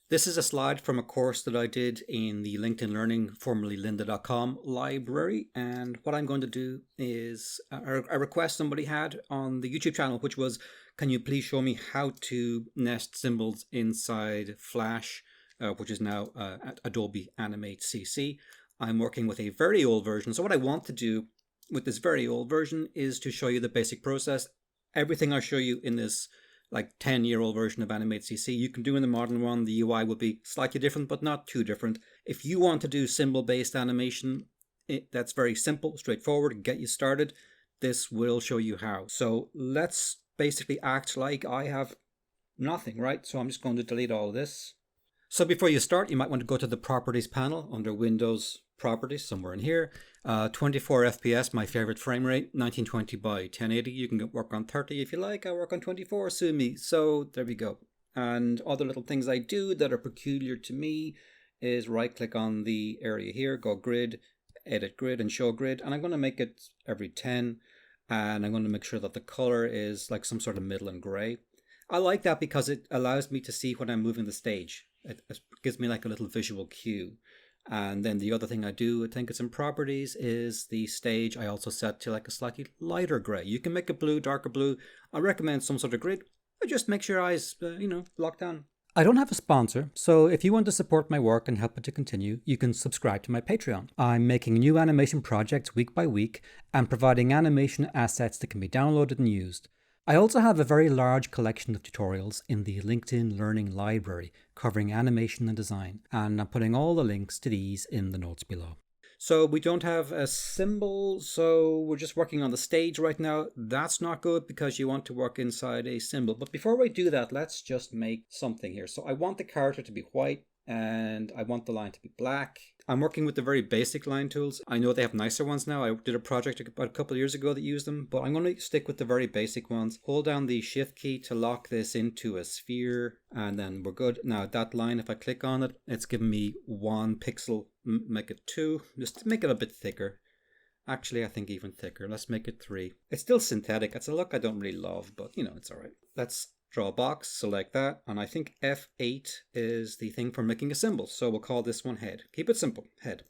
This is a slide from a course that I did in the LinkedIn Learning, formerly lynda.com library. And what I'm going to do is a request somebody had on the YouTube channel, which was, can you please show me how to nest symbols inside Flash, which is now at Adobe AnimateCC. I'm working with a very old version. So what I want to do with this very old version is to show you the basic process. Everything I show you in this like 10-year-old version of AnimateCC, you can do in the modern one. The UI will be slightly different, but not too different. If you want to do symbol-based animation, that's very simple, straightforward, get you started. This will show you how. So let's basically act like I have nothing, right? So I'm just going to delete all of this. So before you start, you might want to go to the Properties panel under Windows Properties, somewhere in here. 24 FPS, my favorite frame rate, 1920 by 1080. You can work on 30 if you like. I work on 24, sue me. So there we go. And other little things I do that are peculiar to me is right-click on the area here, go Grid, Edit Grid, and Show Grid. And I'm going to make it every 10. And I'm going to make sure that the color is like some sort of middle and gray. I like that because it allows me to see when I'm moving the stage. It gives me like a little visual cue. And then the other thing I do, I think it's in Properties, is the stage I also set to like a slightly lighter gray. You can make it blue, darker blue. I recommend some sort of grid. But just make your eyes, locked down. I don't have a sponsor, so if you want to support my work and help it to continue, you can subscribe to my Patreon. I'm making new animation projects week by week and providing animation assets that can be downloaded and used. I also have a very large collection of tutorials in the LinkedIn Learning library covering animation and design, and I'm putting all the links to these in the notes below. So we don't have a symbol, so we're just working on the stage right now. That's not good because you want to work inside a symbol. But before we do that, let's just make something here. So I want the character to be white and I want the line to be black. I'm working with the very basic line tools. I know they have nicer ones now. I did a project about a couple of years ago that used them, but I'm going to stick with the very basic ones. Hold down the Shift key to lock this into a sphere, and then we're good. Now that line, if I click on it, it's giving me 1 pixel. Make it 2, just to make it a bit thicker. Actually, I think even thicker. Let's make it 3. It's still synthetic. It's a look I don't really love, but it's all right. Let's draw a box, select that, and I think F8 is the thing for making a symbol. So we'll call this one head. Keep it simple, head.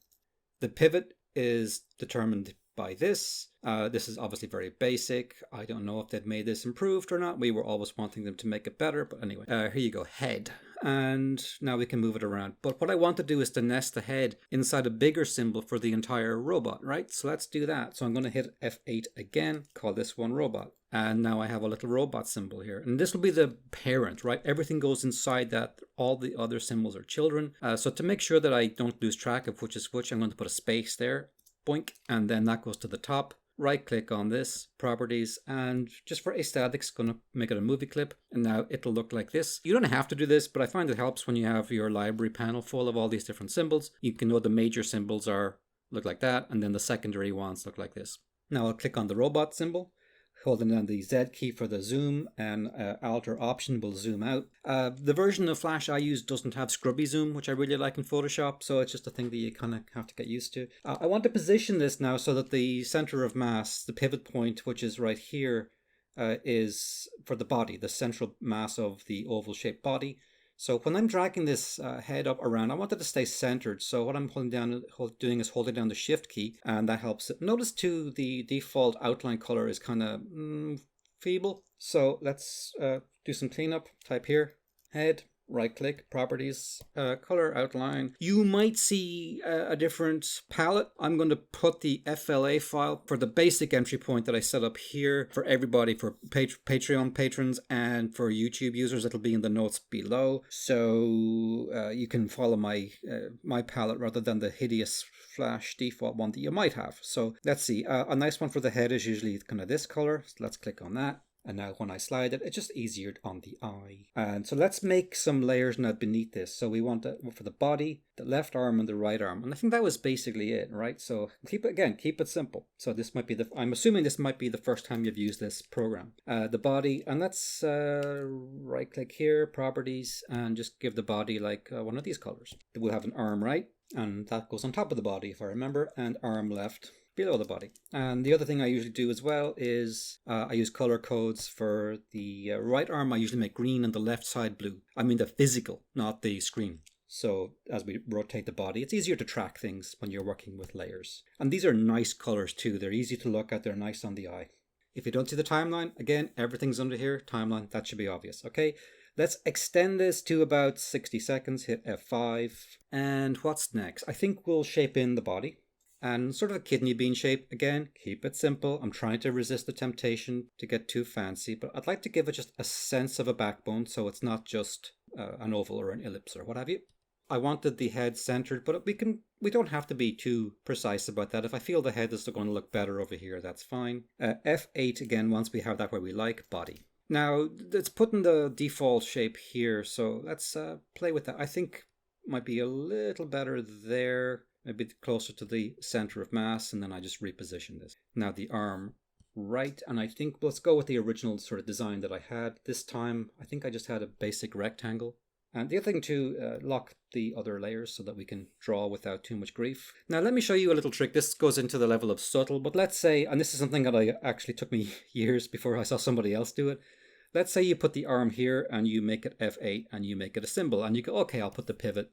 The pivot is determined by this. This is obviously very basic. I don't know if they've made this improved or not. We were always wanting them to make it better, but anyway, here you go, head. And now we can move it around. But what I want to do is to nest the head inside a bigger symbol for the entire robot, right? So let's do that. So I'm going to hit F8 again, call this one robot. And now I have a little robot symbol here. And this will be the parent, right? Everything goes inside that. All the other symbols are children. So to make sure that I don't lose track of which is which, I'm going to put a space there. Boink. And then that goes to the top. Right click on this, properties, and just for aesthetics, going to make it a movie clip. And now it'll look like this. You don't have to do this, but I find it helps when you have your library panel full of all these different symbols. You can know the major symbols look like that, and then the secondary ones look like this. Now I'll click on the robot symbol, holding down the Z key for the zoom, and Alt or Option will zoom out. The version of Flash I use doesn't have scrubby zoom, which I really like in Photoshop, so it's just a thing that you kind of have to get used to. I want to position this now so that the center of mass, the pivot point, which is right here, is for the body, the central mass of the oval-shaped body. So when I'm dragging this head up around, I want it to stay centered. So what I'm doing is holding down the Shift key, and that helps it. Notice too, the default outline color is kind of feeble. So let's do some cleanup. Type here, head, right click, properties, color outline. You might see a different palette. I'm going to put the FLA file for the basic entry point that I set up here for everybody, for Patreon patrons and for YouTube users. It'll be in the notes below. So you can follow my palette rather than the hideous Flash default one that you might have. So let's see. A nice one for the head is usually kind of this color. So let's click on that. And now when I slide it, it's just easier on the eye. And so let's make some layers now beneath this. So we want it for the body, the left arm and the right arm. And I think that was basically it, right? So keep it simple. So this might be I'm assuming this might be the first time you've used this program. The body, and let's right click here, properties, and just give the body like one of these colors. We'll have an arm right, and that goes on top of the body if I remember, and arm left. below the body. And the other thing I usually do as well is I use color codes for the right arm. I usually make green and the left side blue. I mean the physical, not the screen. So as we rotate the body, it's easier to track things when you're working with layers. And these are nice colors too. They're easy to look at. They're nice on the eye. If you don't see the timeline, again, everything's under here. Timeline, that should be obvious. Okay, let's extend this to about 60 seconds. Hit F5. And what's next? I think we'll shape in the body. And sort of a kidney bean shape. Again, keep it simple. I'm trying to resist the temptation to get too fancy, but I'd like to give it just a sense of a backbone so it's not just an oval or an ellipse or what have you. I wanted the head centered, but we don't have to be too precise about that. If I feel the head is going to look better over here, that's fine. F8 again, once we have that where we like, body. Now, it's putting the default shape here, so let's play with that. I think might be a little better there, maybe closer to the center of mass, and then I just reposition this. Now the arm right, and I think let's go with the original sort of design that I had. This time, I think I just had a basic rectangle. And the other thing to lock the other layers so that we can draw without too much grief. Now let me show you a little trick. This goes into the level of subtle, but let's say, and this is something that I actually took me years before I saw somebody else do it. Let's say you put the arm here and you make it F8 and you make it a symbol and you go, okay, I'll put the pivot,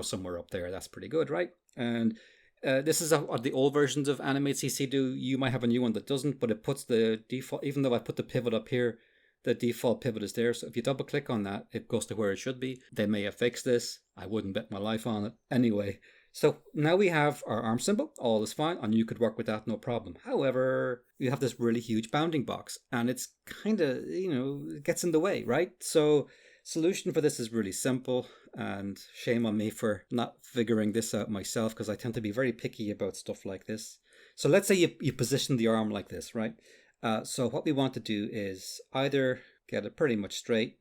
somewhere up there. That's pretty good, right? And this is what the old versions of AnimateCC do. You might have a new one that doesn't, but it puts the default, even though I put the pivot up here, the default pivot is there. So if you double click on that, it goes to where it should be. They may have fixed this. I wouldn't bet my life on it. Anyway, so now we have our arm symbol. All is fine. And you could work with that, no problem. However, you have this really huge bounding box and it's kind of, it gets in the way, right? So solution for this is really simple, and shame on me for not figuring this out myself because I tend to be very picky about stuff like this. So let's say you position the arm like this, right? So what we want to do is either get it pretty much straight,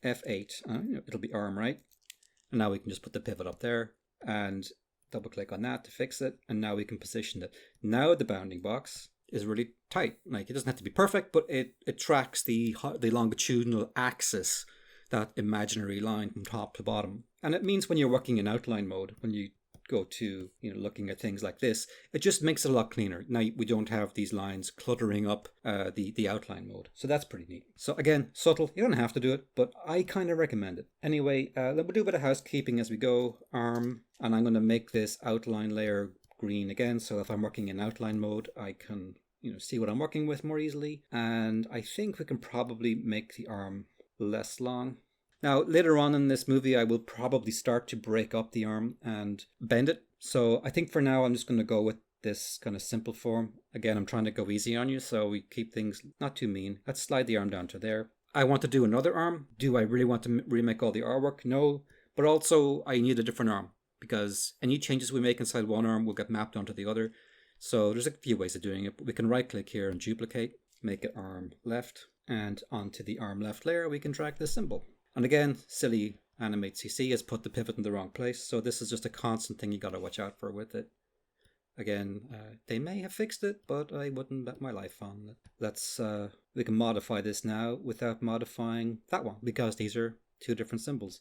F8, it'll be arm right, and now we can just put the pivot up there and double click on that to fix it, and now we can position it. Now the bounding box is really tight. Like, it doesn't have to be perfect, but it tracks the longitudinal axis, that imaginary line from top to bottom. And it means when you're working in outline mode, when you go to looking at things like this, it just makes it a lot cleaner. Now we don't have these lines cluttering up the outline mode, so that's pretty neat. So again, subtle, you don't have to do it, but I kind of recommend it. Anyway, we'll do a bit of housekeeping as we go. Arm, and I'm going to make this outline layer green again, so if I'm working in outline mode I can see what I'm working with more easily. And I think we can probably make the arm less long. Now, later on in this movie, I will probably start to break up the arm and bend it. So I think for now, I'm just going to go with this kind of simple form. Again, I'm trying to go easy on you, so we keep things not too mean. Let's slide the arm down to there. I want to do another arm. Do I really want to remake all the artwork? No. But also, I need a different arm, because any changes we make inside one arm will get mapped onto the other. So there's a few ways of doing it. But we can right-click here and duplicate, make it arm left, and onto the arm left layer, we can drag this symbol. And again, silly AnimateCC has put the pivot in the wrong place, so this is just a constant thing you got to watch out for with it. Again, they may have fixed it, but I wouldn't bet my life on it. We can modify this now without modifying that one, because these are two different symbols.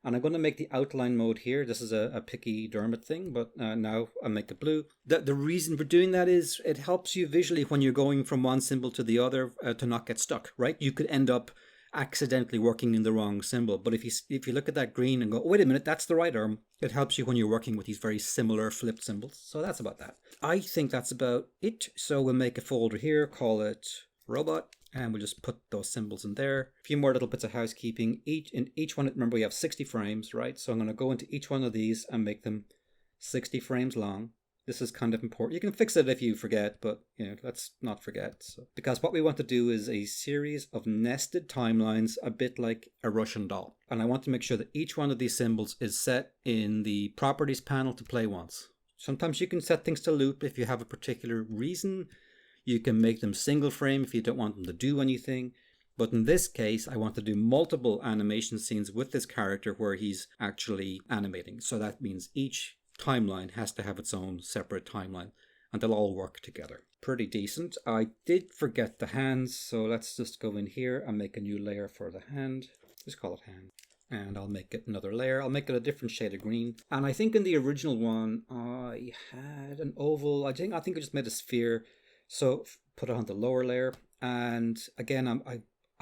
And I'm going to make the outline mode here. This is a picky Dermot thing, but now I'll make it blue. The reason for doing that is it helps you visually when you're going from one symbol to the other to not get stuck, right? You could end up accidentally working in the wrong symbol, but if you look at that green and go, oh, wait a minute, that's the right arm, it helps you when you're working with these very similar flipped symbols. So that's about that. I think that's about it. So we'll make a folder here, call it robot, and we'll just put those symbols in there. A few more little bits of housekeeping. In each one, remember we have 60 frames, right? So I'm going to go into each one of these and make them 60 frames long. This is kind of important. You can fix it if you forget, but let's not forget. So, because what we want to do is a series of nested timelines, a bit like a Russian doll. And I want to make sure that each one of these symbols is set in the properties panel to play once. Sometimes you can set things to loop if you have a particular reason. You can make them single frame if you don't want them to do anything. But in this case, I want to do multiple animation scenes with this character where he's actually animating. So that means each timeline has to have its own separate timeline, and they'll all work together. Pretty decent. I did forget the hands, so let's just go in here and make a new layer for the hand. Just call it hand. and I'll make it another layer. I'll make it a different shade of green. And I think in the original one, I had an oval. I think I just made a sphere. So put it on the lower layer. And again,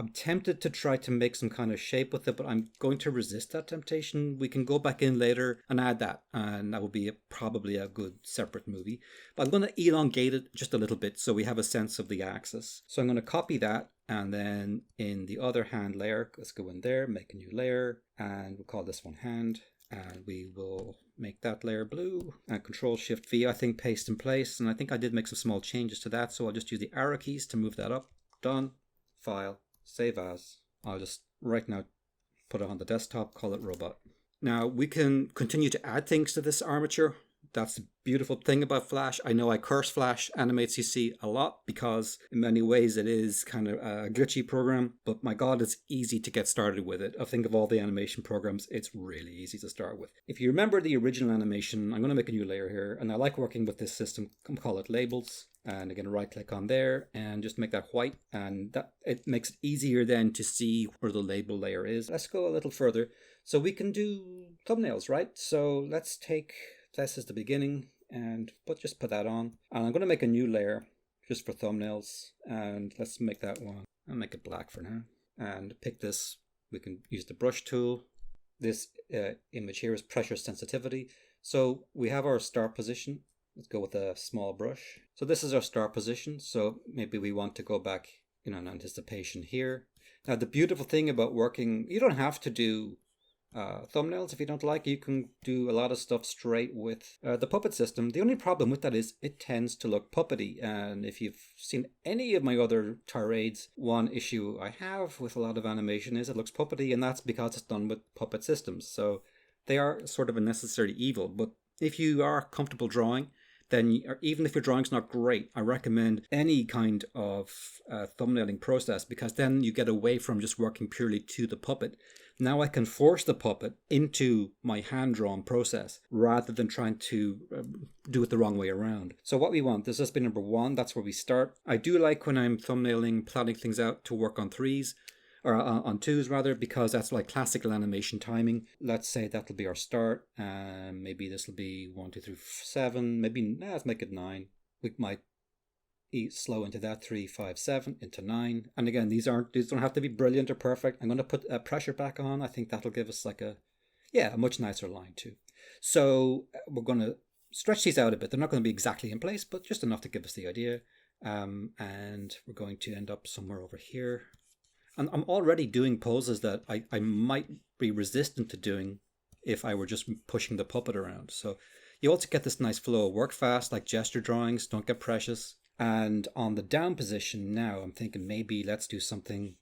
I'm tempted to try to make some kind of shape with it, but I'm going to resist that temptation. We can go back in later and add that, and that will be probably a good separate movie. But I'm going to elongate it just a little bit so we have a sense of the axis. So I'm going to copy that, and then in the other hand layer, let's go in there, make a new layer, and we'll call this one hand. And we will make that layer blue, and Control-Shift-V, I think, paste in place. And I think I did make some small changes to that, so I'll just use the arrow keys to move that up. Done. File. Save as. I'll just right now put it on the desktop, call it robot. Now we can continue to add things to this armature. That's the beautiful thing about Flash. I know I curse Flash AnimateCC a lot because in many ways it is kind of a glitchy program, but my God, it's easy to get started with it. I think of all the animation programs, it's really easy to start with. If you remember the original animation, I'm going to make a new layer here, and I like working with this system. Call it labels. And again, right click on there and just make that white, and that it makes it easier then to see where the label layer is. Let's go a little further. So we can do thumbnails, right? So let's take this as the beginning and just put that on. And I'm going to make a new layer just for thumbnails, and let's make that one. I'll make it black for now. And pick this. We can use the brush tool. This image here is pressure sensitivity. So we have our start position. Let's go with a small brush. So this is our start position. So maybe we want to go back in an anticipation here. Now the beautiful thing about working, you don't have to do thumbnails if you don't like. You can do a lot of stuff straight with the Puppet system. The only problem with that is it tends to look puppety. And if you've seen any of my other tirades, one issue I have with a lot of animation is it looks puppety, and that's because it's done with Puppet systems. So they are sort of a necessary evil. But if you are comfortable drawing, then even if your drawing's not great, I recommend any kind of thumbnailing process, because then you get away from just working purely to the puppet. Now I can force the puppet into my hand-drawn process rather than trying to do it the wrong way around. So what we want, this has been number 1, that's where we start. I do like when I'm thumbnailing, plotting things out to work on 3s. Or on 2s rather, because that's like classical animation timing. Let's say that'll be our start, and maybe this will be 1, 2, 3, 7. Maybe let's make it 9. We might slow into that 3, 5, 7 into 9. And again, these don't have to be brilliant or perfect. I'm going to put pressure back on. I think that'll give us like a much nicer line too. So we're going to stretch these out a bit. They're not going to be exactly in place, but just enough to give us the idea. And we're going to end up somewhere over here. And I'm already doing poses that I might be resistant to doing if I were just pushing the puppet around. So you also get this nice flow. Work fast, like gesture drawings, don't get precious. And on the down position now, I'm thinking maybe let's do something.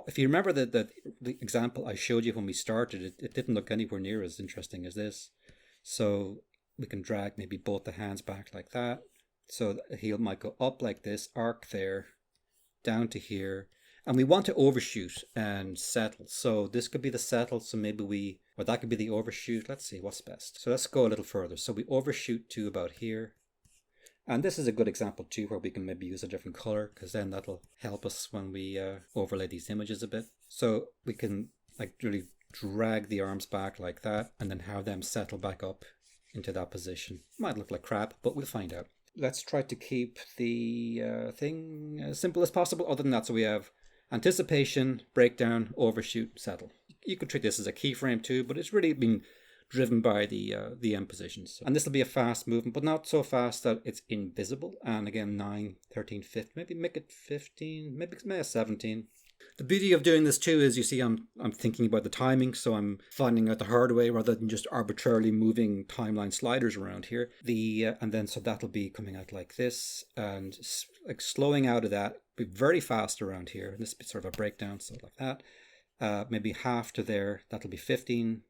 If you remember the example I showed you when we started, it didn't look anywhere near as interesting as this. So we can drag maybe both the hands back like that. So the heel might go up like this, arc there, down to here. And we want to overshoot and settle. So this could be the settle. So maybe that could be the overshoot. Let's see what's best. So let's go a little further. So we overshoot to about here. And this is a good example too, where we can maybe use a different color, because then that'll help us when we overlay these images a bit. So we can like really drag the arms back like that, and then have them settle back up into that position. Might look like crap, but we'll find out. Let's try to keep the thing as simple as possible. Other than that, so we have anticipation, breakdown, overshoot, settle. You could treat this as a keyframe too, but it's really been driven by the end positions. And this will be a fast movement, but not so fast that it's invisible. And again, 9, 13, 15, maybe make it 15, maybe 17. The beauty of doing this too is, you see, I'm thinking about the timing, so I'm finding out the hard way rather than just arbitrarily moving timeline sliders around here. And then so that'll be coming out like this, and like slowing out of that, be very fast around here. And this will be sort of a breakdown, so like that. Maybe half to there, that'll be 15.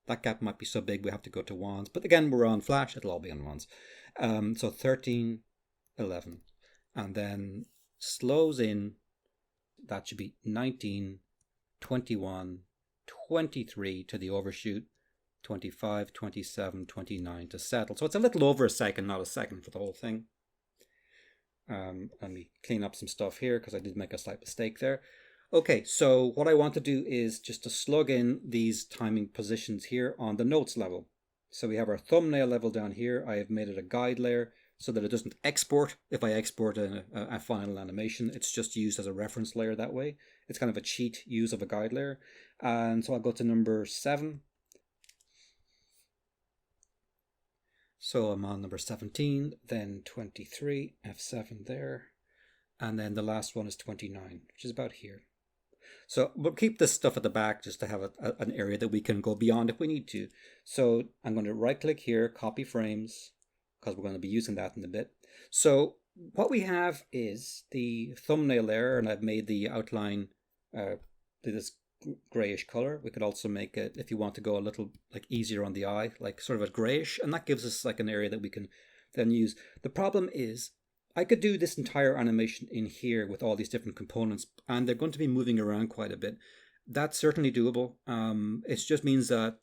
That gap might be so big we have to go to 1s. But again, we're on Flash, it'll all be on 1s. So 13, 11. And then slows in. That should be 19, 21, 23 to the overshoot, 25, 27, 29 to settle. So it's a little over a second, not a second for the whole thing. Let me clean up some stuff here because I did make a slight mistake there. Okay, so what I want to do is just to slug in these timing positions here on the notes level. So we have our thumbnail level down here. I have made it a guide layer so that it doesn't export. If I export a final animation, it's just used as a reference layer that way. It's kind of a cheat use of a guide layer. And so I'll go to number 7. So I'm on number 17, then 23, F7 there. And then the last one is 29, which is about here. So we'll keep this stuff at the back just to have an area that we can go beyond if we need to. So I'm going to right click here, copy frames, because we're going to be using that in a bit. So what we have is the thumbnail layer, and I've made the outline this grayish color. We could also make it, if you want to go a little like easier on the eye, like sort of a grayish, and that gives us like an area that we can then use. The problem is I could do this entire animation in here with all these different components, and they're going to be moving around quite a bit. That's certainly doable. It just means that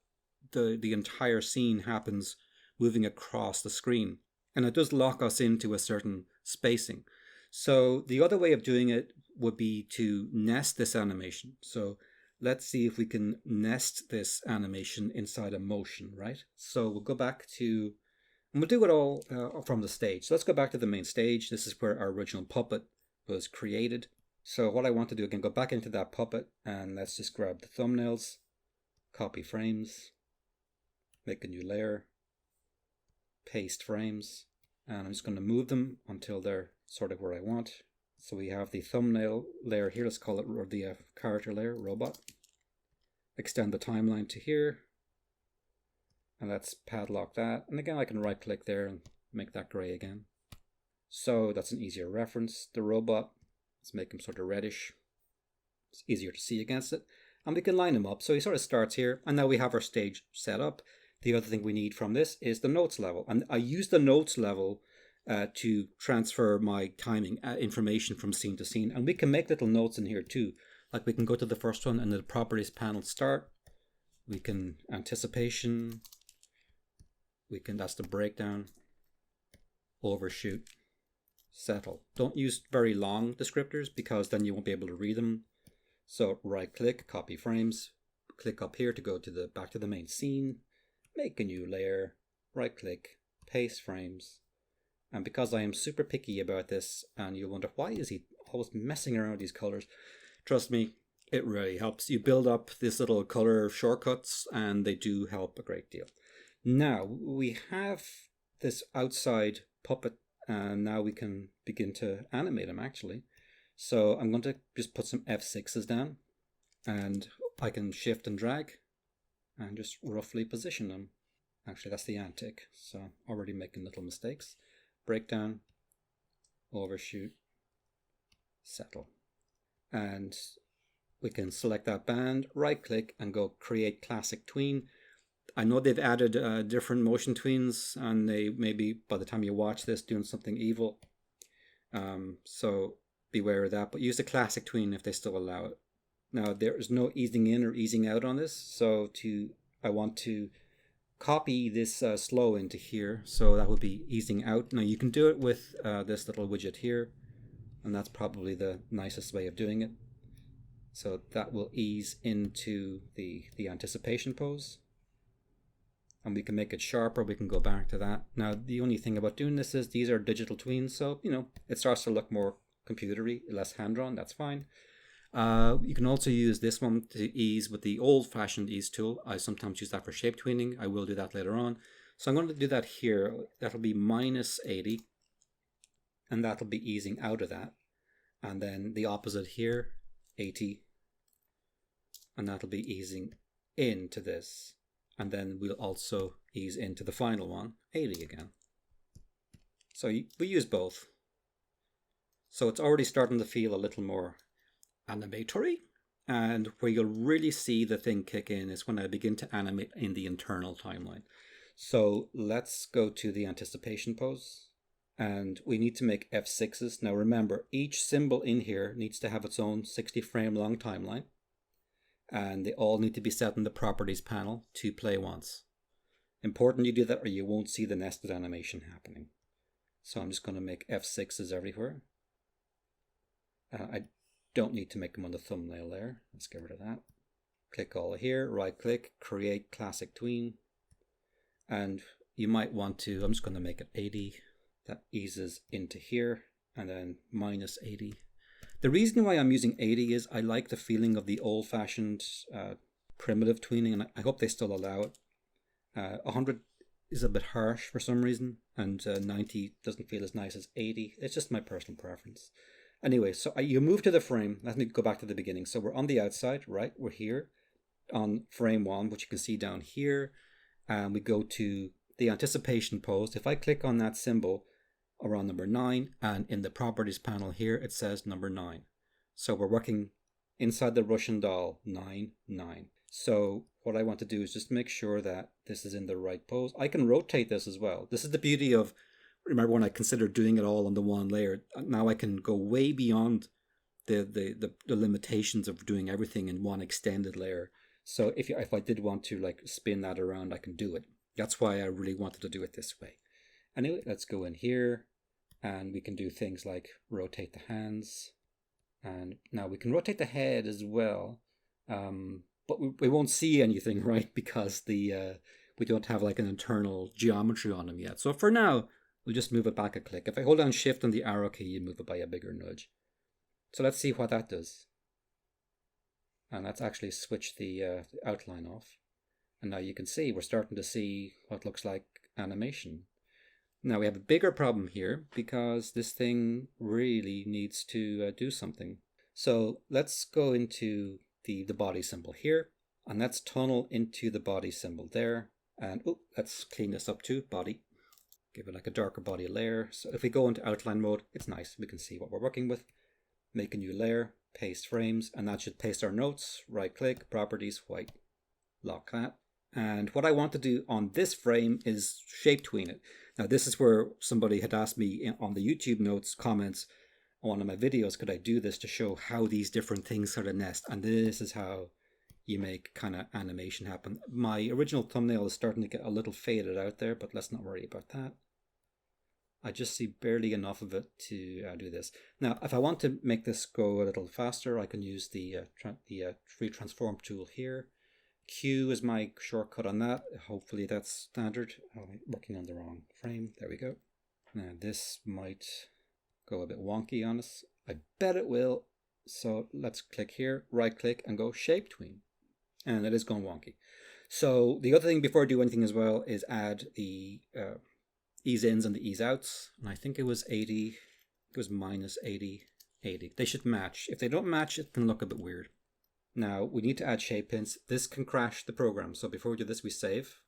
the entire scene happens moving across the screen, and it does lock us into a certain spacing. So the other way of doing it would be to nest this animation. So let's see if we can nest this animation inside a motion, right? So we'll go back to, and we'll do it all from the stage. So let's go back to the main stage. This is where our original puppet was created. So what I want to do, again, go back into that puppet, and let's just grab the thumbnails, copy frames, make a new layer, paste frames, and I'm just going to move them until they're sort of where I want. So we have the thumbnail layer here, let's call it the character layer, robot. Extend the timeline to here, and let's padlock that. And again, I can right click there and make that gray again. So that's an easier reference. The robot, let's make him sort of reddish. It's easier to see against it. And we can line him up. So he sort of starts here, and now we have our stage set up. The other thing we need from this is the notes level. And I use the notes level to transfer my timing information from scene to scene. And we can make little notes in here too. Like we can go to the first one and the properties panel start. We can anticipation. We can, that's the breakdown. Overshoot. Settle. Don't use very long descriptors because then you won't be able to read them. So right click, copy frames. Click up here to go to the back to the main scene. Make a new layer. Right click, paste frames. And because I am super picky about this, and you'll wonder why is he always messing around with these colors, trust me, it really helps. You build up this little color shortcuts, and they do help a great deal. Now we have this outside puppet, and now we can begin to animate him actually. So I'm going to just put some F6s down, and I can shift and drag and just roughly position them. Actually, that's the antic, so I'm already making little mistakes. Breakdown, overshoot, settle. And we can select that band, right click, and go create classic tween. I know they've added different motion tweens, and they maybe by the time you watch this doing something evil. So beware of that, but use the classic tween if they still allow it. Now there is no easing in or easing out on this, so I want to copy this slow into here, so that would be easing out. Now you can do it with this little widget here, and that's probably the nicest way of doing it. So that will ease into the anticipation pose. And we can make it sharper, we can go back to that. Now the only thing about doing this is these are digital tweens, so it starts to look more computery, less hand-drawn, that's fine. You can also use this one to ease with the old-fashioned ease tool. I sometimes use that for shape tweening. I will do that later on. So I'm going to do that here. That'll be -80, and that'll be easing out of that. And then the opposite here, 80, and that'll be easing into this. And then we'll also ease into the final one, 80 again. So we use both. So it's already starting to feel a little more animatory, and where you'll really see the thing kick in is when I begin to animate in the internal timeline. So let's go to the anticipation pose, and we need to make F6s. Now remember, each symbol in here needs to have its own 60 frame long timeline, and they all need to be set in the properties panel to play once. Important you do that or you won't see the nested animation happening. So I'm just going to make F6s everywhere. Don't need to make them on the thumbnail there. Let's get rid of that. Click all here, right click, create classic tween. And you might want to, I'm just going to make it 80. That eases into here, and then minus 80. The reason why I'm using 80 is I like the feeling of the old-fashioned primitive tweening, and I hope they still allow it. 100 is a bit harsh for some reason, and 90 doesn't feel as nice as 80. It's just my personal preference. Anyway, so you move to the frame. Let me go back to the beginning. So we're on the outside, right? We're here on frame 1, which you can see down here. And we go to the anticipation pose. If I click on that symbol around number 9, and in the properties panel here, it says number 9. So we're working inside the Russian doll, 9, 9. So what I want to do is just make sure that this is in the right pose. I can rotate this as well. This is the beauty of, remember when I considered doing it all on the one layer, now I can go way beyond the limitations of doing everything in one extended layer. So if I did want to like spin that around, I can do it. That's why I really wanted to do it this way. Anyway, let's go in here and we can do things like rotate the hands. And now we can rotate the head as well. But we won't see anything, right? Because we don't have like an internal geometry on them yet. So for now, we'll just move it back a click. If I hold down shift on the arrow key, you move it by a bigger nudge. So let's see what that does. And that's actually switched the outline off. And now you can see we're starting to see what looks like animation. Now we have a bigger problem here because this thing really needs to do something. So let's go into the body symbol here, and let's tunnel into the body symbol there. And let's clean this up too, body. Give it like a darker body layer. So if we go into outline mode, it's nice. We can see what we're working with. Make a new layer, paste frames, and that should paste our notes. Right click, properties, white, lock that. And what I want to do on this frame is shape tween it. Now this is where somebody had asked me on the YouTube notes comments on one of my videos, could I do this to show how these different things sort of nest? And this is how you make kind of animation happen. My original thumbnail is starting to get a little faded out there, but let's not worry about that. I just see barely enough of it to do this. Now, if I want to make this go a little faster, I can use the free transform tool here. Q is my shortcut on that. Hopefully that's standard. Oh, I'm working on the wrong frame. There we go. Now this might go a bit wonky on us. I bet it will. So let's click here, right click and go shape tween. And it is going wonky. So the other thing before I do anything as well is add the ease ins and the ease outs. And I think it was 80, it was minus 80, 80. They should match. If they don't match, it can look a bit weird. Now we need to add shape hints. This can crash the program. So before we do this, we save.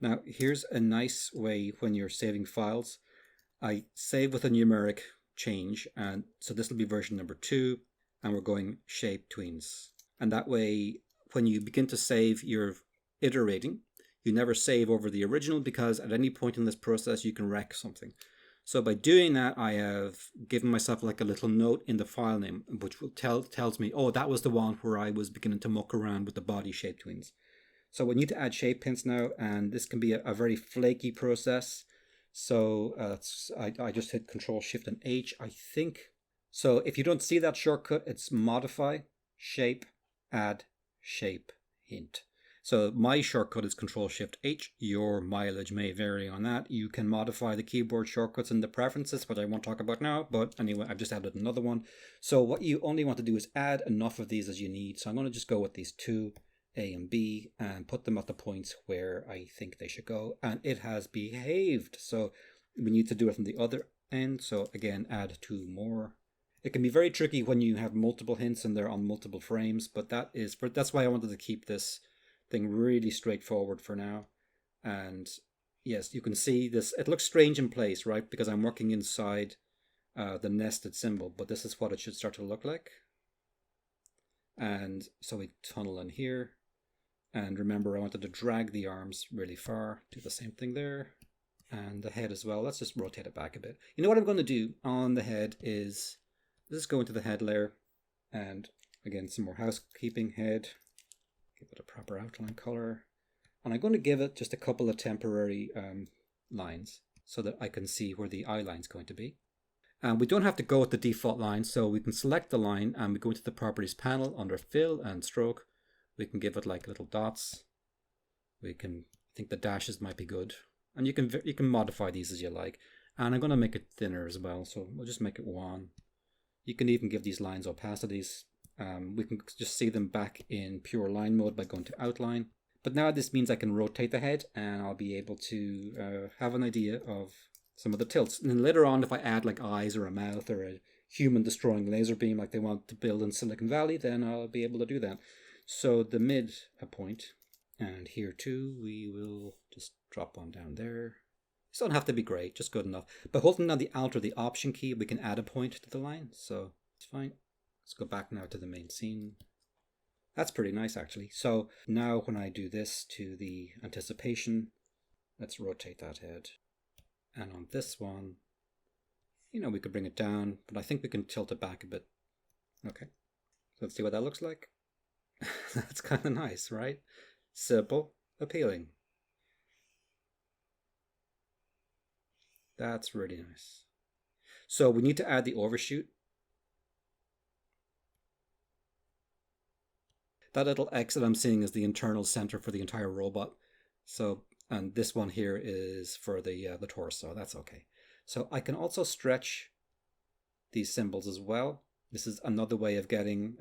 Now here's a nice way when you're saving files. I save with a numeric change, and so this will be version number 2, and we're going shape tweens. And that way, when you begin to save, you're iterating. You never save over the original because at any point in this process you can wreck something. So by doing that, I have given myself like a little note in the file name, which will tells me, oh, that was the one where I was beginning to muck around with the body shape tweens. So we need to add shape hints now, and this can be a very flaky process. So I just hit Control Shift and H, I think. So if you don't see that shortcut, it's modify, shape, add, shape, hint. So my shortcut is Control Shift H. Your mileage may vary on that. You can modify the keyboard shortcuts in the preferences, which I won't talk about now. But anyway, I've just added another one. So what you only want to do is add enough of these as you need. So I'm going to just go with these 2, A and B, and put them at the points where I think they should go. And it has behaved. So we need to do it from the other end. So again, add 2 more. It can be very tricky when you have multiple hints and they're on multiple frames, but that's why I wanted to keep this thing really straightforward for now. And yes, you can see this. It looks strange in place, right? Because I'm working inside the nested symbol, but this is what it should start to look like. And so we tunnel in here. And remember, I wanted to drag the arms really far. Do the same thing there. And the head as well. Let's just rotate it back a bit. You know what I'm going to do on the head is, let's go into the head layer. And again, some more housekeeping head. Give it a proper outline color. And I'm going to give it just a couple of temporary lines so that I can see where the eye line's going to be. And we don't have to go with the default line, so we can select the line and we go into the properties panel under fill and stroke. We can give it like little dots. We can, I think the dashes might be good. And you can modify these as you like. And I'm going to make it thinner as well, so we'll just make it 1. You can even give these lines opacities. We can just see them back in pure line mode by going to outline. But now this means I can rotate the head and I'll be able to have an idea of some of the tilts. And then later on, if I add like eyes or a mouth or a human destroying laser beam like they want to build in Silicon Valley, then I'll be able to do that. So the mid point, and here too, we will just drop on down there. This doesn't have to be great, just good enough. By holding down the Alt or the Option key, we can add a point to the line, so it's fine. Let's go back now to the main scene. That's pretty nice, actually. So now when I do this to the anticipation, let's rotate that head. And on this one, we could bring it down, but I think we can tilt it back a bit. Okay, so let's see what that looks like. That's kind of nice, right? Simple, appealing. That's really nice. So we need to add the overshoot. That little X that I'm seeing is the internal center for the entire robot. So, and this one here is for the torso. That's okay. So I can also stretch these symbols as well. This is another way of getting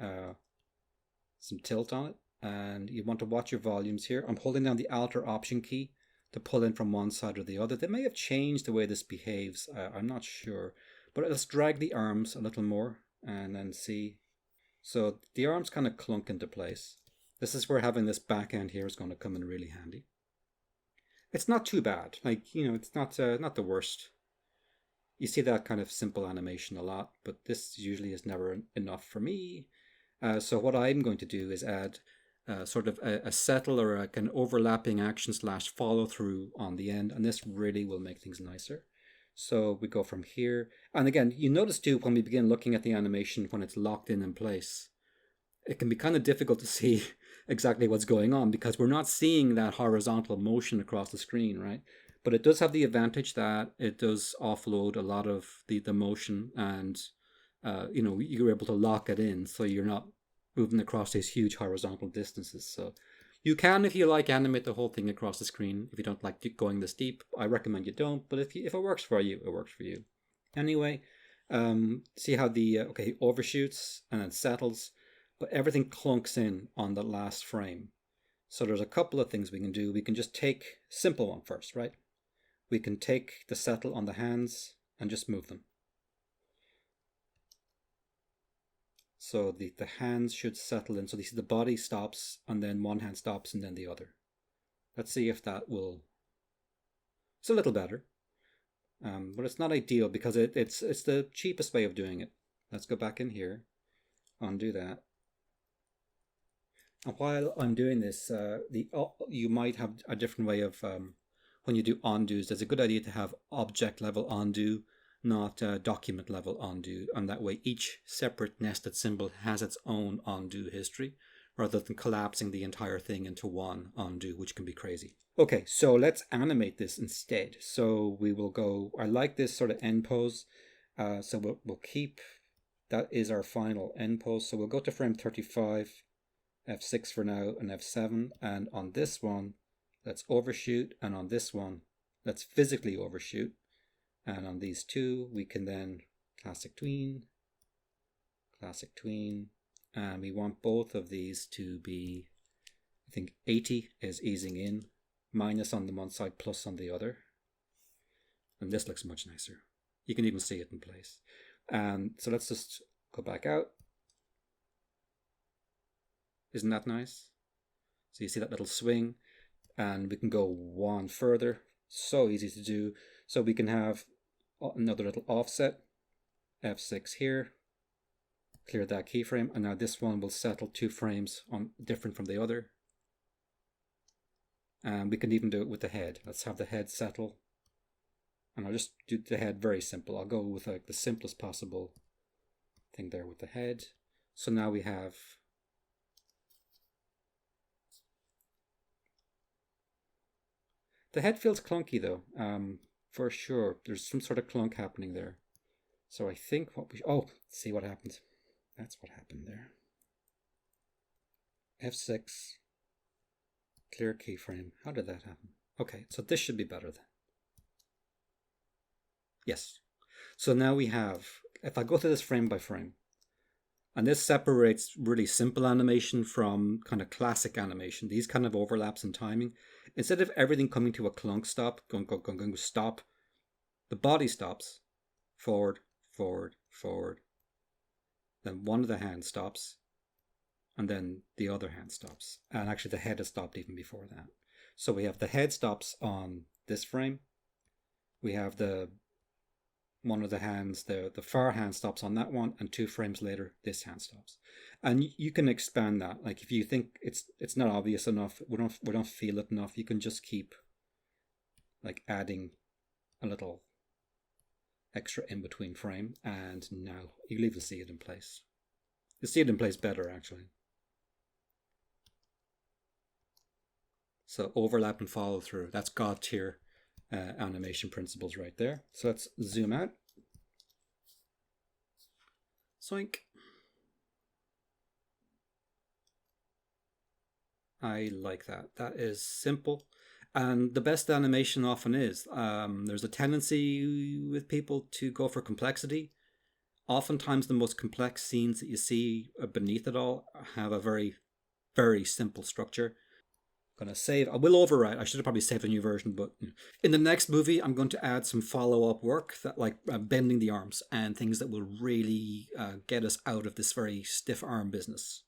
some tilt on it. And you want to watch your volumes here. I'm holding down the Alt or Option key to pull in from one side or the other. They may have changed the way this behaves. I'm not sure. But let's drag the arms a little more and then see. So the arms kind of clunk into place. This is where having this back end here is going to come in really handy. It's not too bad. Like, it's not the worst. You see that kind of simple animation a lot, but this usually is never enough for me. So what I'm going to do is add sort of a settle or an overlapping action / follow through on the end, and this really will make things nicer. So we go from here, and again, you notice too when we begin looking at the animation when it's locked in place, it can be kind of difficult to see exactly what's going on because we're not seeing that horizontal motion across the screen, right? But it does have the advantage that it does offload a lot of the motion, and you're able to lock it in, so you're not moving across these huge horizontal distances. So you can, if you like, animate the whole thing across the screen. If you don't like going this deep, I recommend you don't. But if it works for you, it works for you. Anyway, see how the overshoots and then settles, but everything clunks in on the last frame. So there's a couple of things we can do. We can just take simple one first, right? We can take the settle on the hands and just move them. So the hands should settle in. So you see the body stops and then one hand stops and then the other. Let's see if that will... It's a little better. But it's not ideal because it's the cheapest way of doing it. Let's go back in here, undo that. And while I'm doing this, you might have a different way of, when you do undos, there's a good idea to have object level undo, not document level undo, and that way each separate nested symbol has its own undo history, rather than collapsing the entire thing into one undo, which can be crazy. Okay, so let's animate this instead. So we will go, I like this sort of end pose, so we'll keep, that is our final end pose. So we'll go to frame 35, F6 for now, and F7, and on this one, let's overshoot, and on this one, let's physically overshoot. And on these two, we can then classic tween, and we want both of these to be, I think 80 is easing in, minus on the one side, plus on the other. And this looks much nicer. You can even see it in place. And so let's just go back out. Isn't that nice? So you see that little swing, and we can go one further. So easy to do. So we can have another little offset, F6 here, clear that keyframe, and now this one will settle 2 frames on different from the other. And we can even do it with the head. Let's have the head settle, and I'll just do the head very simple. I'll go with like the simplest possible thing there with the head. So now we have the head feels clunky though. For sure, there's some sort of clunk happening there. So I think what we... Oh, see what happened. That's what happened there. F6. Clear keyframe. How did that happen? Okay, so this should be better then. Yes. So now we have... If I go through this frame by frame, and this separates really simple animation from kind of classic animation. These kind of overlaps in timing. Instead of everything coming to a clunk stop, going, stop, the body stops. Forward, forward, forward. Then one of the hands stops. And then the other hand stops. And actually the head has stopped even before that. So we have the head stops on this frame. We have the one of the hands, the far hand stops on that one, and 2 frames later this hand stops. And you can expand that. Like if you think it's not obvious enough, we don't feel it enough, you can just keep like adding a little extra in between frame, and now you'll even see it in place. You'll see it in place better actually. So overlap and follow through, that's God tier animation principles right there. So let's zoom out. Zoink. I like that. That is simple. And the best animation often is. There's a tendency with people to go for complexity. Oftentimes the most complex scenes that you see beneath it all have a very, very simple structure. Going to save. I will overwrite. I should have probably saved a new version, but in the next movie, I'm going to add some follow-up work that like bending the arms and things that will really get us out of this very stiff arm business.